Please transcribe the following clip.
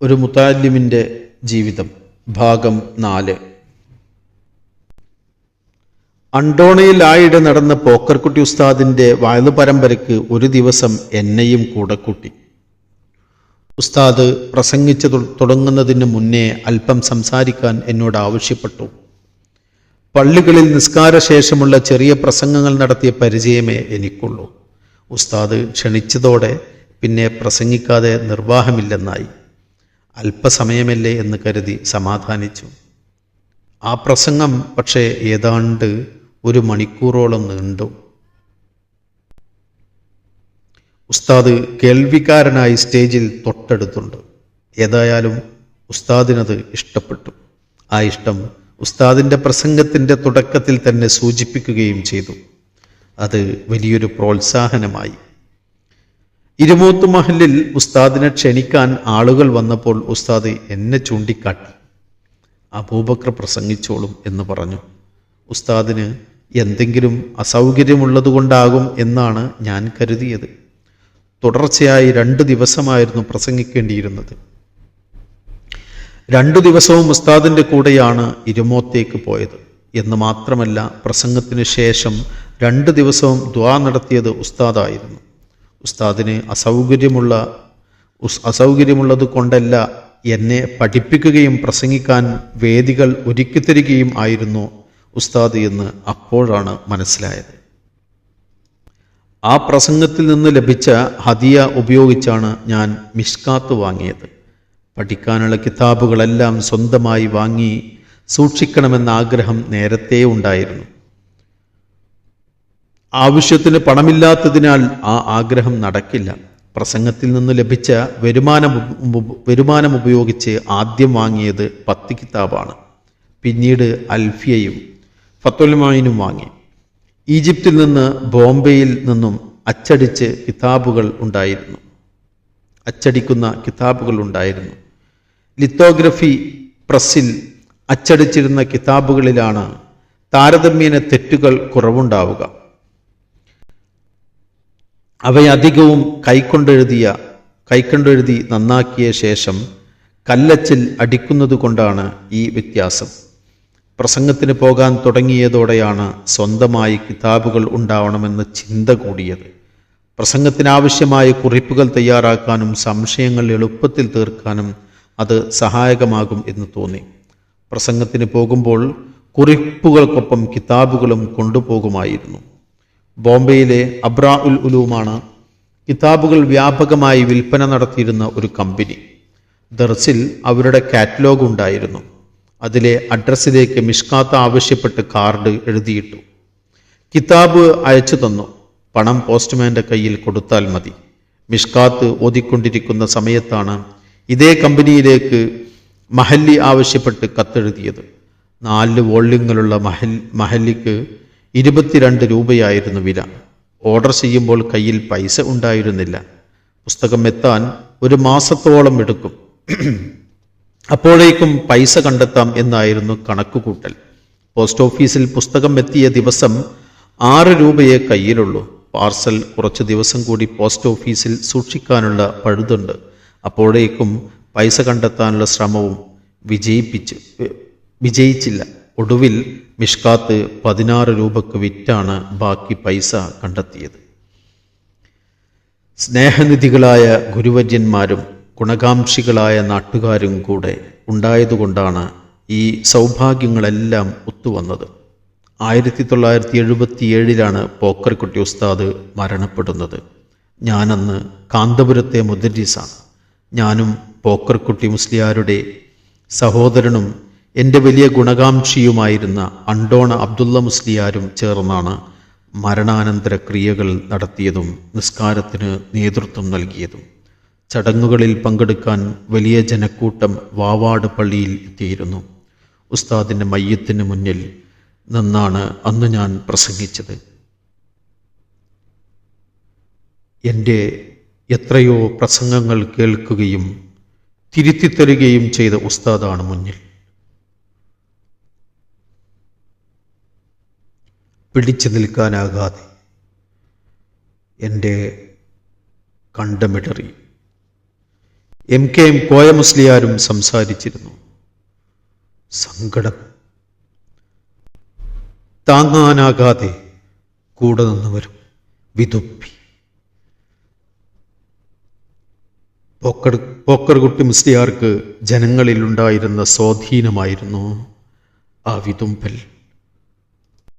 ഒരു മുതഅല്ലിമിൻ്റെ ജീവിതം ഭാഗം 4. അണ്ടോണയിൽ ആയിടെ നടന്ന പോക്കർക്കുട്ടി ഉസ്താദിൻ്റെ വഅദ് പരമ്പരയ്ക്ക് ഒരു ദിവസം എന്നെയും കൂടെ കൂട്ടി. ഉസ്താദ് പ്രസംഗിച്ചു തുടങ്ങുന്നതിന് മുന്നേ അല്പം സംസാരിക്കാൻ എന്നോട് ആവശ്യപ്പെട്ടു. പള്ളികളിൽ നിസ്കാരശേഷമുള്ള ചെറിയ പ്രസംഗങ്ങൾ നടത്തിയ പരിചയമേ എനിക്കുള്ളൂ. ഉസ്താദ് ക്ഷണിച്ചതോടെ പിന്നെ പ്രസംഗിക്കാതെ നിർവാഹമില്ലെന്നായി. അല്പസമയമല്ലേ എന്ന് കരുതി സമാധാനിച്ചു. ആ പ്രസംഗം പക്ഷേ ഏതാണ്ട് 1 മണിക്കൂറോളം നീണ്ടു. ഉസ്താദ് കേൾവിക്കാരനായി സ്റ്റേജിൽ തൊട്ടടുത്തുണ്ട്. ഏതായാലും ഉസ്താദിനത് ഇഷ്ടപ്പെട്ടു. ആ ഇഷ്ടം ഉസ്താദിൻ്റെ പ്രസംഗത്തിൻ്റെ തുടക്കത്തിൽ തന്നെ സൂചിപ്പിക്കുകയും ചെയ്തു. അത് വലിയൊരു പ്രോത്സാഹനമായി. ഇരുമൂത്ത് മഹലിൽ ഉസ്താദിനെ ക്ഷണിക്കാൻ ആളുകൾ വന്നപ്പോൾ ഉസ്താദ് എന്നെ ചൂണ്ടിക്കാട്ടി. അബൂബക്കർ പ്രസംഗിച്ചോളും എന്ന് പറഞ്ഞു. ഉസ്താദിന് എന്തെങ്കിലും അസൗകര്യമുള്ളതുകൊണ്ടാകും എന്നാണ് ഞാൻ കരുതിയത്. തുടർച്ചയായി 2 ദിവസമായിരുന്നു പ്രസംഗിക്കേണ്ടിയിരുന്നത്. 2 ദിവസവും ഉസ്താദിൻ്റെ കൂടെയാണ് ഇരുമോത്തേക്ക് പോയത് എന്ന് മാത്രമല്ല, പ്രസംഗത്തിന് ശേഷം 2 ദിവസവും ദുആ നടത്തിയത് ഉസ്താദായിരുന്നു. ഉസ്താദിന് അസൗകര്യമുള്ളത് കൊണ്ടല്ല, എന്നെ പഠിപ്പിക്കുകയും പ്രസംഗിക്കാൻ വേദികൾ ഒരുക്കിത്തരികയും ആയിരുന്നു ഉസ്താദ് എന്ന് അപ്പോഴാണ് മനസ്സിലായത്. ആ പ്രസംഗത്തിൽ നിന്ന് ലഭിച്ച ഹദിയ ഉപയോഗിച്ചാണ് ഞാൻ മിഷ്കാത്ത് വാങ്ങിയത്. പഠിക്കാനുള്ള കിതാബുകളെല്ലാം സ്വന്തമായി വാങ്ങി സൂക്ഷിക്കണമെന്ന ആഗ്രഹം നേരത്തെ ഉണ്ടായിരുന്നു. ആവശ്യത്തിന് പണമില്ലാത്തതിനാൽ ആ ആഗ്രഹം നടക്കില്ല. പ്രസംഗത്തിൽ നിന്ന് ലഭിച്ച വരുമാനം ഉപയോഗിച്ച് ആദ്യം വാങ്ങിയത് 10 കിതാബാണ്. പിന്നീട് അൽഫിയയും ഫത്തുൽ മുഈനും വാങ്ങി. ഈജിപ്തിൽ നിന്ന് ബോംബെയിൽ നിന്നും അച്ചടിക്കുന്ന കിതാബുകൾ ഉണ്ടായിരുന്നു. ലിത്തോഗ്രഫി പ്രസ്സിൽ അച്ചടിച്ചിരുന്ന കിതാബുകളിലാണ് താരതമ്യേന തെറ്റുകൾ കുറവുണ്ടാവുക. അവയധികവും കൈക്കൊണ്ടെഴുതി നന്നാക്കിയ ശേഷം കല്ലച്ചിൽ അടിക്കുന്നത് കൊണ്ടാണ് ഈ വ്യത്യാസം. പ്രസംഗത്തിന് പോകാൻ തുടങ്ങിയതോടെയാണ് സ്വന്തമായി കിതാബുകൾ ഉണ്ടാവണമെന്ന ചിന്ത കൂടിയത്. പ്രസംഗത്തിനാവശ്യമായ കുറിപ്പുകൾ തയ്യാറാക്കാനും സംശയങ്ങൾ എളുപ്പത്തിൽ തീർക്കാനും അത് സഹായകമാകും എന്ന് തോന്നി. പ്രസംഗത്തിന് പോകുമ്പോൾ കുറിപ്പുകൾക്കൊപ്പം കിതാബുകളും കൊണ്ടുപോകുമായിരുന്നു. ബോംബെയിലെ അബ്രാ ഉൽ ഉലൂമാണ് കിതാബുകൾ വ്യാപകമായി വിൽപ്പന നടത്തിയിരുന്ന ഒരു കമ്പനി. ദർസിൽ അവരുടെ കാറ്റലോഗ് ഉണ്ടായിരുന്നു. അതിലെ അഡ്രസ്സിലേക്ക് മിഷ്കാത്ത് ആവശ്യപ്പെട്ട് കാർഡ് എഴുതിയിട്ടു. കിതാബ് അയച്ചു തന്നു. പണം പോസ്റ്റ്മാൻ്റെ കയ്യിൽ കൊടുത്താൽ മതി. മിഷ്കാത്ത് ഓതിക്കൊണ്ടിരിക്കുന്ന സമയത്താണ് ഇതേ കമ്പനിയിലേക്ക് മഹല്ലി ആവശ്യപ്പെട്ട് കത്തെഴുതിയത്. 4 വോള്യങ്ങളുള്ള മഹല്ലിക്ക് 22 രൂപയായിരുന്നു വില. ഓർഡർ ചെയ്യുമ്പോൾ കയ്യിൽ പൈസ ഉണ്ടായിരുന്നില്ല. പുസ്തകം എത്താൻ 1 മാസത്തോളം എടുക്കും. അപ്പോഴേക്കും പൈസ കണ്ടെത്താം എന്നായിരുന്നു കണക്കുകൂട്ടൽ. പോസ്റ്റ് ഓഫീസിൽ പുസ്തകം എത്തിയ ദിവസം 6 രൂപയേ കയ്യിലുള്ളൂ. പാർസൽ കുറച്ച് ദിവസം കൂടി പോസ്റ്റ് ഓഫീസിൽ സൂക്ഷിക്കാനുള്ള പഴുതുണ്ട്. അപ്പോഴേക്കും പൈസ കണ്ടെത്താനുള്ള ശ്രമവും വിജയിച്ചില്ല. ഒടുവിൽ മിഷ്കാത്ത് 16 രൂപക്ക് വിറ്റാണ് ബാക്കി പൈസ കണ്ടെത്തിയത്. സ്നേഹനിധികളായ ഗുരുവര്യന്മാരും ഗുണകാംക്ഷികളായ നാട്ടുകാരും കൂടെ ഉണ്ടായതുകൊണ്ടാണ് ഈ സൗഭാഗ്യങ്ങളെല്ലാം ഒത്തുവന്നത്. 1977 പോക്കർക്കുട്ടി ഉസ്താദ് മരണപ്പെടുന്നത്. ഞാനന്ന് കാന്തപുരത്തെ മുദരിസാണ്. ഞാനും പോക്കർക്കുട്ടി മുസ്ലിയാരുടെ സഹോദരനും എൻ്റെ വലിയ ഗുണകാംക്ഷിയുമായിരുന്ന അണ്ടോണ അബ്ദുള്ള മുസ്ലിയാരും ചേർന്നാണ് മരണാനന്തര ക്രിയകൾ നടത്തിയതും നിസ്കാരത്തിന് നേതൃത്വം നൽകിയതും. ചടങ്ങുകളിൽ പങ്കെടുക്കാൻ വലിയ ജനക്കൂട്ടം വാവാട് പള്ളിയിൽ എത്തിയിരുന്നു. ഉസ്താദിൻ്റെ മയ്യത്തിന് മുന്നിൽ നിന്നാണ് അന്ന് ഞാൻ പ്രസംഗിച്ചത്. എൻ്റെ എത്രയോ പ്രസംഗങ്ങൾ കേൾക്കുകയും തിരുത്തിത്തരുകയും ചെയ്ത ഉസ്താദാണ് മുന്നിൽ. പിടിച്ചു നിൽക്കാനാകാതെ എൻ്റെ കണ്ടമിടറി. MKM കോയ മുസ്ലിയാരും സംസാരിച്ചിരുന്നു. സങ്കടം താങ്ങാനാകാതെ കൂടെ നിന്നവരും വിതുപ്പി. പോക്കർകുട്ടി മുസ്ലിയാർക്ക് ജനങ്ങളിലുണ്ടായിരുന്ന സ്വാധീനമായിരുന്നു ആ വിതുമ്പൽ.